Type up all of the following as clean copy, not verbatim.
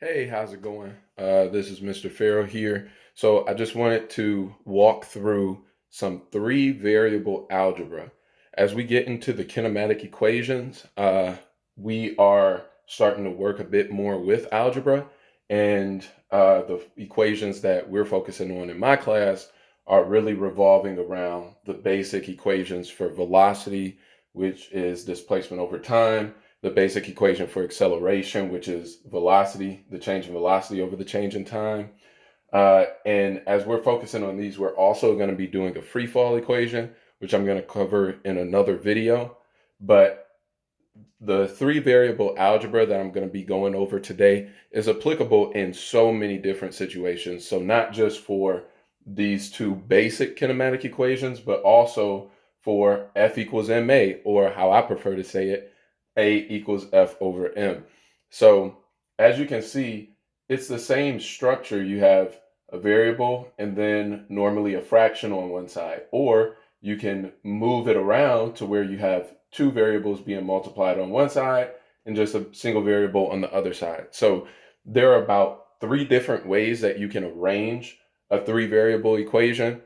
Hey, how's it going? This is Mr. Farrell here. So I just wanted to walk through some three variable algebra. As we get into the kinematic equations, we are starting to work a bit more with algebra, and the equations that we're focusing on in my class are really revolving around the basic equations for velocity, which is displacement over time, the basic equation for acceleration, which is velocity, the change in velocity over the change in time. And as we're focusing on these, we're also going to be doing a free fall equation, which I'm going to cover in another video. But the three variable algebra that I'm going to be going over today is applicable in so many different situations. So not just for these two basic kinematic equations, but also for F equals ma, or how I prefer to say it, A equals F over M. So as you can see, it's the same structure. You have a variable and then normally a fraction on one side, or you can move it around to where you have two variables being multiplied on one side and just a single variable on the other side. So there are about three different ways that you can arrange a three variable equation.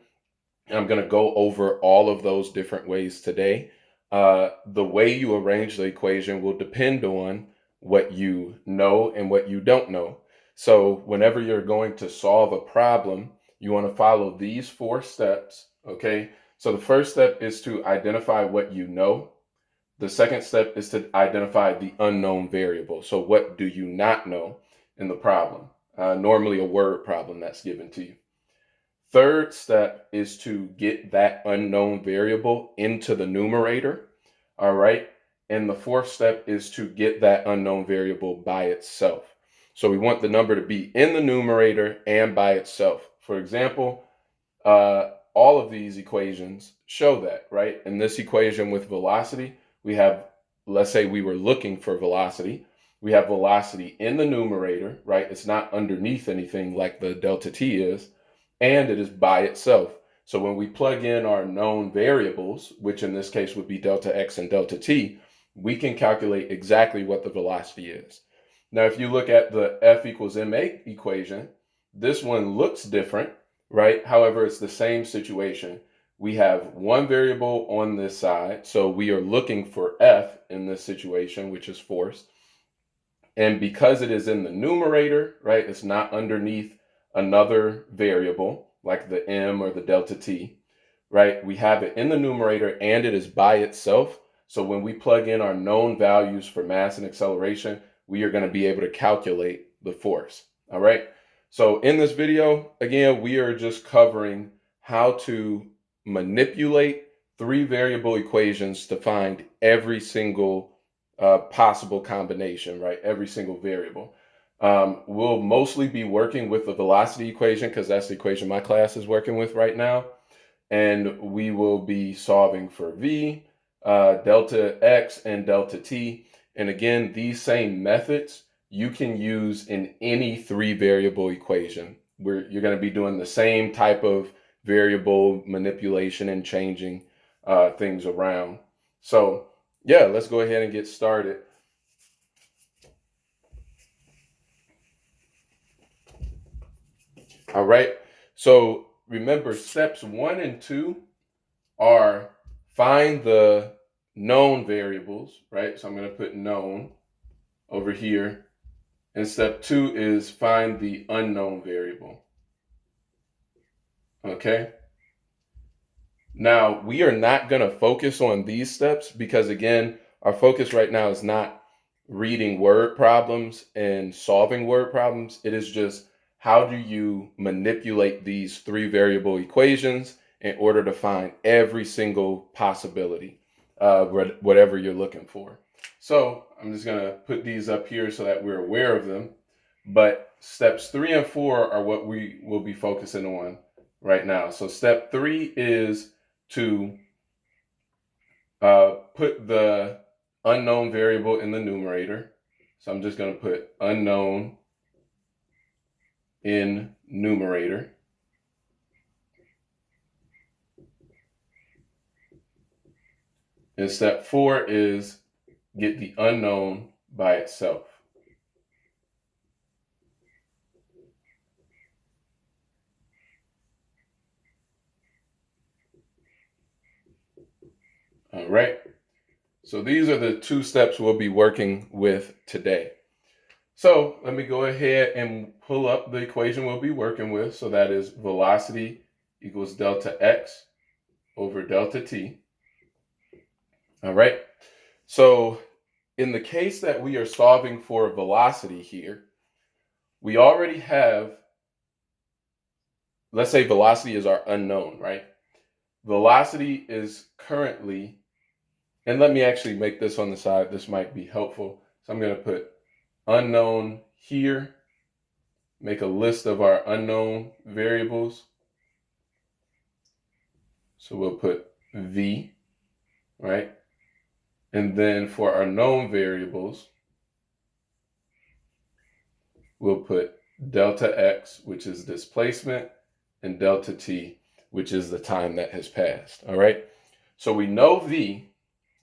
And I'm going to go over all of those different ways today. The way you arrange the equation will depend on what you know and what you don't know. So whenever you're going to solve a problem, you want to follow these four steps, okay? So the first step is to identify what you know. The second step is to identify the unknown variable. So what do you not know in the problem? Normally a word problem that's given to you. Third step is to get that unknown variable into the numerator, all right? And the fourth step is to get that unknown variable by itself. So we want the number to be in the numerator and by itself. For example, all of these equations show that, right? In this equation with velocity, we have, let's say we were looking for velocity. We have velocity in the numerator, right? It's not underneath anything like the delta t is, and it is by itself. So when we plug in our known variables, which in this case would be delta x and delta t, we can calculate exactly what the velocity is. Now, if you look at the F equals ma equation, this one looks different, right? However, it's the same situation. We have one variable on this side, so we are looking for F in this situation, which is force. And because it is in the numerator, right, it's not underneath another variable like the m or the delta t, right? We have it in the numerator and it is by itself. So when we plug in our known values for mass and acceleration, we are going to be able to calculate the force, all right? So in this video, again, we are just covering how to manipulate three variable equations to find every single possible combination, right? Every single variable. We'll mostly be working with the velocity equation because that's the equation my class is working with right now. And we will be solving for v, delta x, and delta t. And again, these same methods you can use in any three variable equation where you're going to be doing the same type of variable manipulation and changing things around. So yeah, let's go ahead and get started. All right. So remember, steps 1 and 2 are find the known variables, right? So I'm going to put known over here. And step 2 is find the unknown variable. Okay. Now, we are not going to focus on these steps because, again, our focus right now is not reading word problems and solving word problems. It is just how do you manipulate these three variable equations in order to find every single possibility, whatever you're looking for. So I'm just going to put these up here so that we're aware of them. But steps 3 and 4 are what we will be focusing on right now. So step 3 is to put the unknown variable in the numerator. So I'm just going to put unknown in numerator. And step 4 is get the unknown by itself. All right. So these are the two steps we'll be working with today. So let me go ahead and pull up the equation we'll be working with. So that is velocity equals delta x over delta t. All right. So in the case that we are solving for velocity here, we already have, let's say velocity is our unknown, right? Velocity is currently, and let me actually make this on the side. This might be helpful. So I'm going to put unknown here, make a list of our unknown variables. So we'll put v, right? And then for our known variables, we'll put delta x, which is displacement, and delta t, which is the time that has passed. All right. So we know v,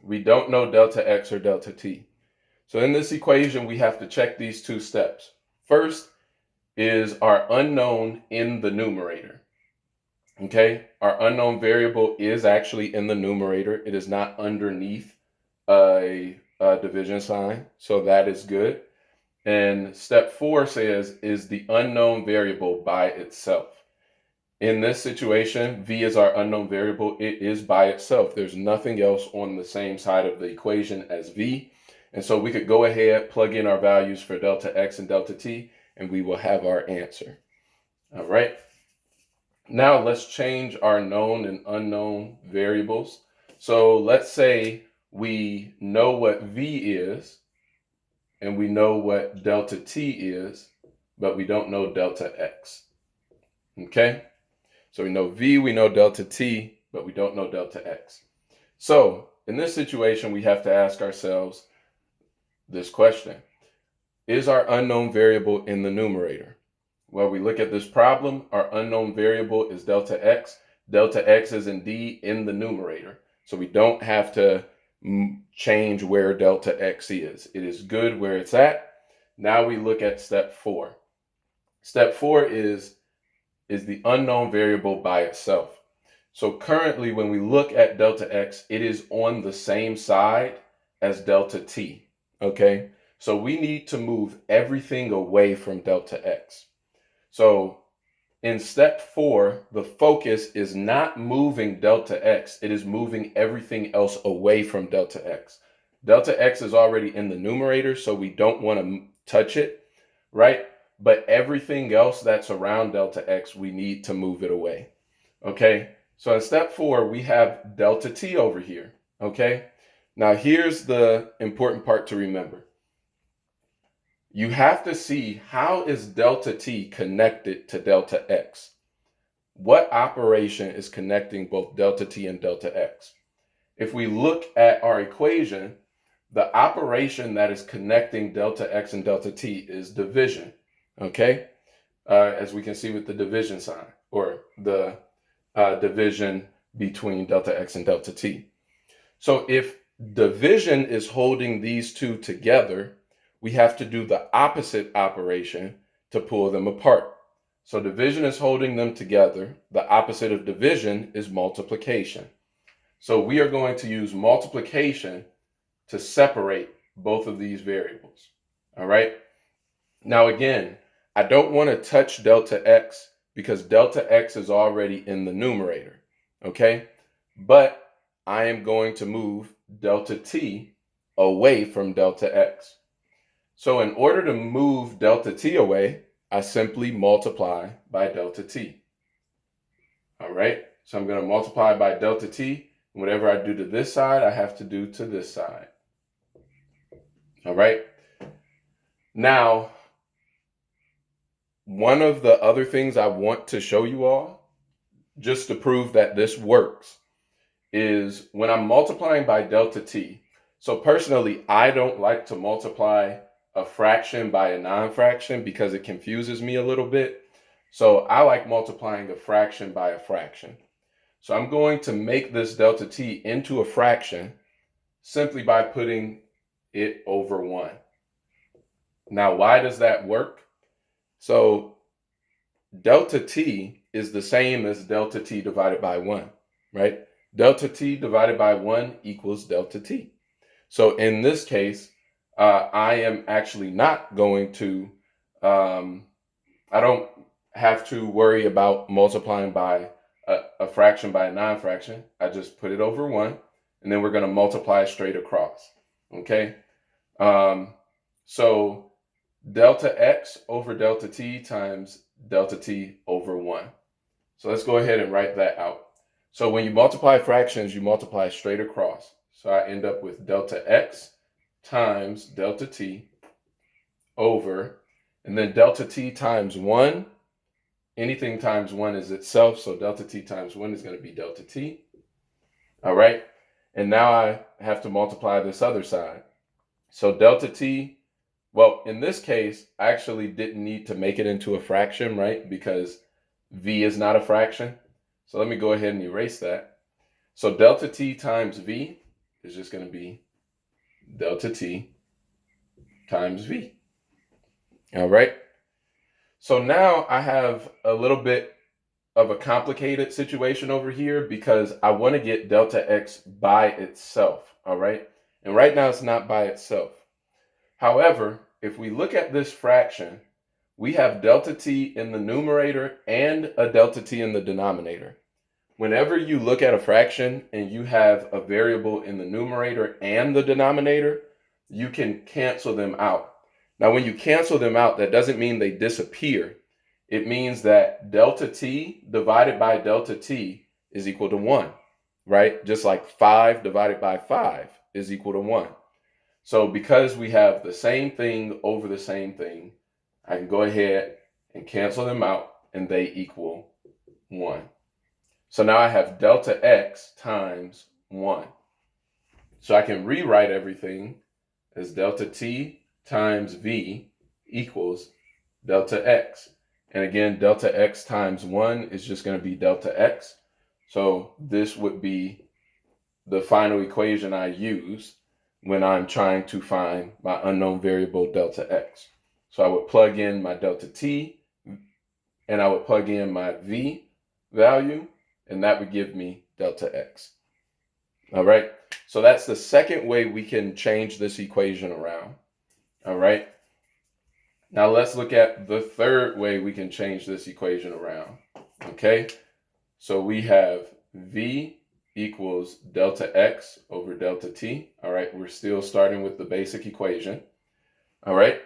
we don't know delta x or delta t. So in this equation, we have to check these two steps. First is our unknown in the numerator. Okay, our unknown variable is actually in the numerator. It is not underneath a division sign, so that is good. And step 4 says, is the unknown variable by itself? In this situation, v is our unknown variable. It is by itself. There's nothing else on the same side of the equation as v. And so we could go ahead, plug in our values for delta x and delta t, and we will have our answer. All right. Now let's change our known and unknown variables. So let's say we know what v is, and we know what delta t is, but we don't know delta x. Okay? So we know v, we know delta t, but we don't know delta x. So in this situation, we have to ask ourselves this question. Is our unknown variable in the numerator? Well, we look at this problem. Our unknown variable is delta x. Delta x is indeed in the numerator. So we don't have to change where delta x is. It is good where it's at. Now we look at step 4. Step 4 is the unknown variable by itself. So currently when we look at delta x, it is on the same side as delta t. Okay? So we need to move everything away from delta x. So in step 4, the focus is not moving delta x. It is moving everything else away from delta x. Delta x is already in the numerator, so we don't want to touch it, right? But everything else that's around delta x, we need to move it away. Okay? So in step 4, we have delta t over here. Okay? Now here's the important part to remember. You have to see, how is delta t connected to delta x? What operation is connecting both delta t and delta x? If we look at our equation, the operation that is connecting delta x and delta t is division, okay? As we can see with the division sign, or the division between delta x and delta t. So if division is holding these two together, we have to do the opposite operation to pull them apart. So division is holding them together. The opposite of division is multiplication. So we are going to use multiplication to separate both of these variables. All right. Now again, I don't want to touch delta x because delta x is already in the numerator. Okay. But I am going to move delta t away from delta x. So in order to move delta t away, I simply multiply by delta t. All right, so I'm going to multiply by delta t. Whatever I do to this side, I have to do to this side. All right. Now, one of the other things I want to show you all, just to prove that this works, is when I'm multiplying by delta t. So personally, I don't like to multiply a fraction by a non-fraction because it confuses me a little bit. So I like multiplying a fraction by a fraction. So I'm going to make this delta t into a fraction simply by putting it over 1. Now, why does that work? So delta t is the same as delta t divided by 1, right? Delta t divided by 1 equals delta t. So in this case, I am actually not going to, I don't have to worry about multiplying by a fraction by a non-fraction. I just put it over 1, and then we're going to multiply straight across, okay? So delta x over delta t times delta t over 1. So let's go ahead and write that out. So when you multiply fractions, you multiply straight across. So I end up with delta x times delta t over, and then delta t times 1. Anything times 1 is itself, so delta t times 1 is going to be delta t. All right, and now I have to multiply this other side. So delta t, well, in this case, I actually didn't need to make it into a fraction, right? Because v is not a fraction. So let me go ahead and erase that. So delta t times v is just going to be delta t times v. All right. So now I have a little bit of a complicated situation over here because I want to get delta x by itself. All right. And right now it's not by itself. However, if we look at this fraction, we have delta t in the numerator and a delta t in the denominator. Whenever you look at a fraction and you have a variable in the numerator and the denominator, you can cancel them out. Now, when you cancel them out, that doesn't mean they disappear. It means that delta t divided by delta t is equal to 1, right? Just like 5 divided by 5 is equal to 1. So because we have the same thing over the same thing, I can go ahead and cancel them out, and they equal 1. So now I have delta x times 1. So I can rewrite everything as delta t times v equals delta x. And again, delta x times 1 is just going to be delta x. So this would be the final equation I use when I'm trying to find my unknown variable delta x. So I would plug in my delta t, and I would plug in my v value, and that would give me delta x. All right, so that's the second way we can change this equation around. All right, now let's look at the third way we can change this equation around. Okay, so we have v equals delta x over delta t. All right, we're still starting with the basic equation. All right,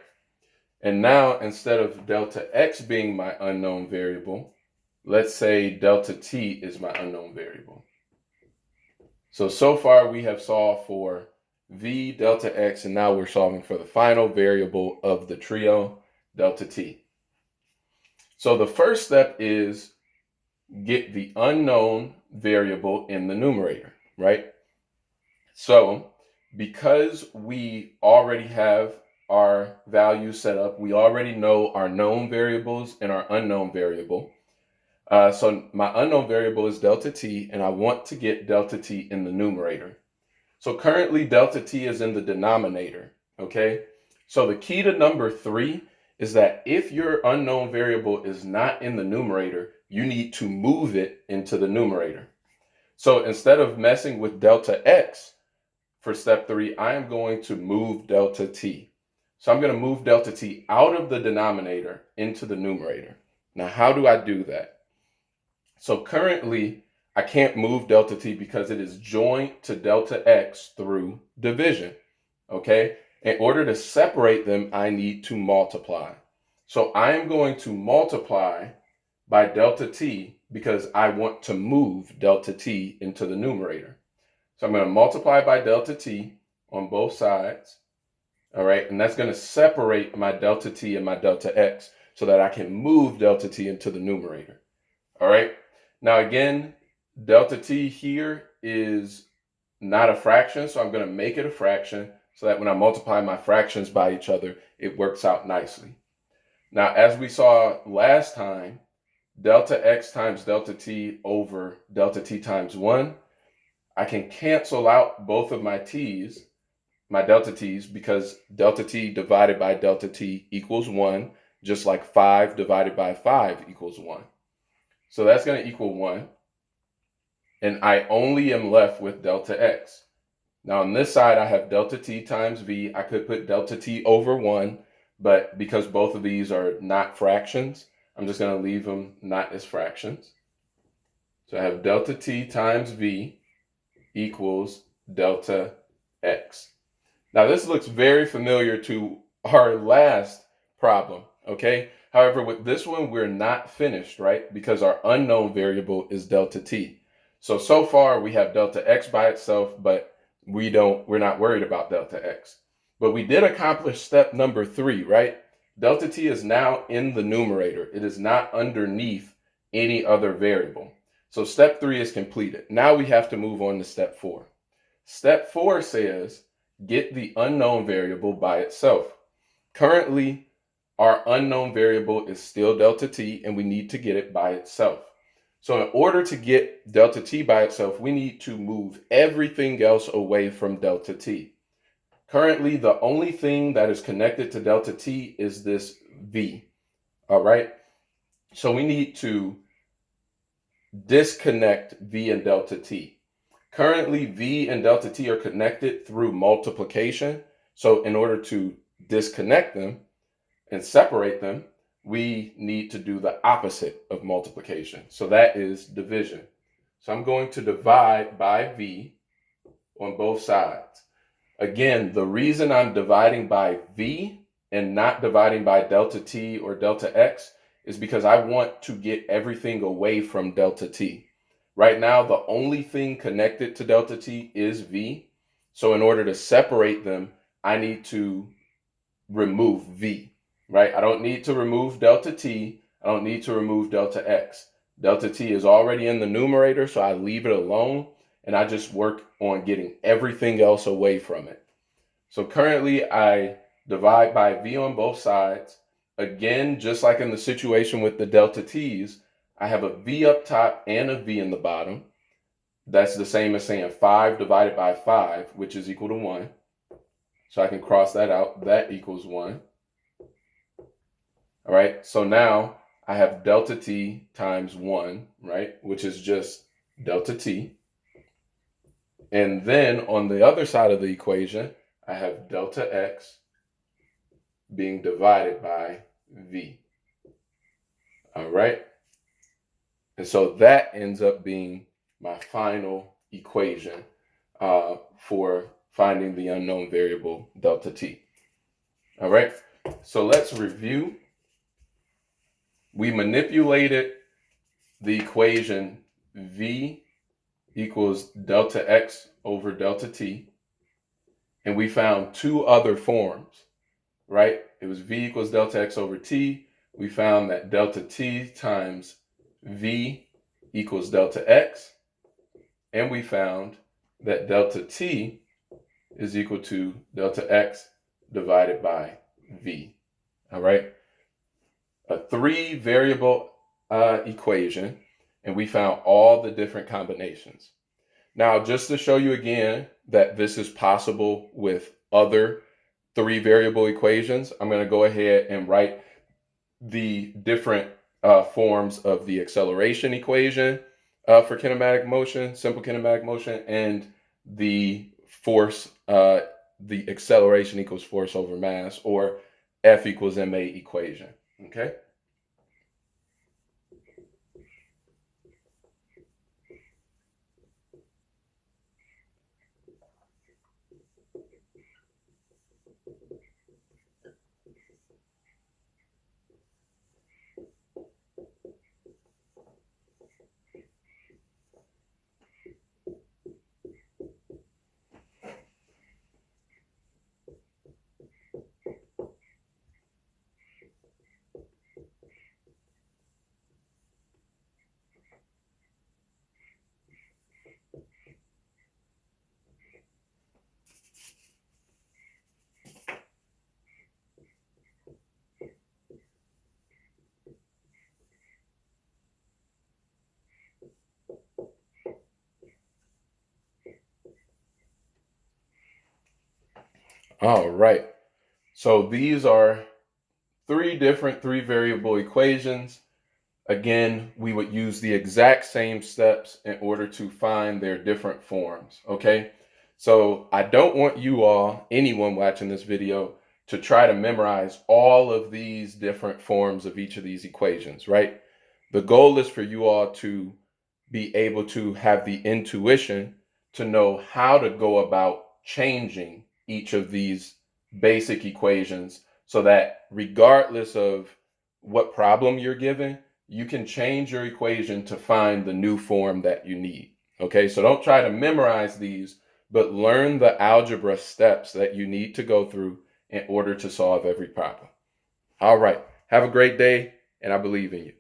and now instead of delta x being my unknown variable, let's say delta t is my unknown variable. So far we have solved for v delta x, and now we're solving for the final variable of the trio, delta t. So the first step is get the unknown variable in the numerator, right? So because we already have our values set up, we already know our known variables and our unknown variable. So my unknown variable is delta t, and I want to get delta t in the numerator. So currently delta t is in the denominator, okay? So the key to number 3 is that if your unknown variable is not in the numerator, you need to move it into the numerator. So instead of messing with delta x for step 3, I am going to move delta t. So I'm going to move delta t out of the denominator into the numerator. Now, how do I do that? So currently, I can't move delta t because it is joined to delta x through division, okay? In order to separate them, I need to multiply. So I am going to multiply by delta t because I want to move delta t into the numerator. So I'm going to multiply by delta t on both sides, all right? And that's going to separate my delta t and my delta x so that I can move delta t into the numerator, all right? Now again, delta t here is not a fraction, so I'm going to make it a fraction so that when I multiply my fractions by each other, it works out nicely. Now, as we saw last time, delta x times delta t over delta t times 1, I can cancel out both of my t's, my delta t's, because delta t divided by delta t equals 1, just like 5 divided by 5 equals 1. So that's going to equal 1. And I only am left with delta x. Now on this side, I have delta t times v. I could put delta t over 1, but because both of these are not fractions, I'm just going to leave them not as fractions. So I have delta t times v equals delta x. Now this looks very familiar to our last problem, okay? However, with this one, we're not finished, right? Because our unknown variable is delta t. So far we have delta x by itself, but we're not worried about delta x. But we did accomplish step number 3, right? Delta t is now in the numerator. It is not underneath any other variable. So step 3 is completed. Now we have to move on to step 4. Step 4 says, get the unknown variable by itself. Currently, our unknown variable is still delta t, and we need to get it by itself. So in order to get delta t by itself, we need to move everything else away from delta t. Currently, the only thing that is connected to delta t is this v. All right? So we need to disconnect v and delta t. Currently, v and delta t are connected through multiplication. So in order to disconnect them and separate them, we need to do the opposite of multiplication. So that is division. So I'm going to divide by v on both sides. Again, the reason I'm dividing by v and not dividing by delta t or delta x is because I want to get everything away from delta t. Right now, the only thing connected to delta t is v. So in order to separate them, I need to remove v, right? I don't need to remove delta t. I don't need to remove delta x. Delta t is already in the numerator, so I leave it alone, and I just work on getting everything else away from it. So currently, I divide by v on both sides. Again, just like in the situation with the delta t's, I have a v up top and a v in the bottom. That's the same as saying 5 divided by 5, which is equal to 1. So I can cross that out. That equals 1. All right, so now I have delta t times 1, right, which is just delta t. And then on the other side of the equation, I have delta x being divided by v. All right, and so that ends up being my final equation for finding the unknown variable delta t. All right, so let's review. We manipulated the equation v equals delta x over delta t, and we found two other forms, right? It was v equals delta x over t. We found that delta t times v equals delta x, and we found that delta t is equal to delta x divided by v. All right, a 3 variable equation, and we found all the different combinations. Now, just to show you again that this is possible with other 3 variable equations, I'm going to go ahead and write the different forms of the acceleration equation for kinematic motion, simple kinematic motion, and the force, the acceleration equals force over mass, or F equals ma equation. Okay. All right. So these are three different three variable equations. Again, we would use the exact same steps in order to find their different forms, okay? So I don't want you all, anyone watching this video, to try to memorize all of these different forms of each of these equations, right? The goal is for you all to be able to have the intuition to know how to go about changing each of these basic equations so that regardless of what problem you're given, you can change your equation to find the new form that you need. Okay, so don't try to memorize these, but learn the algebra steps that you need to go through in order to solve every problem. All right, have a great day, and I believe in you.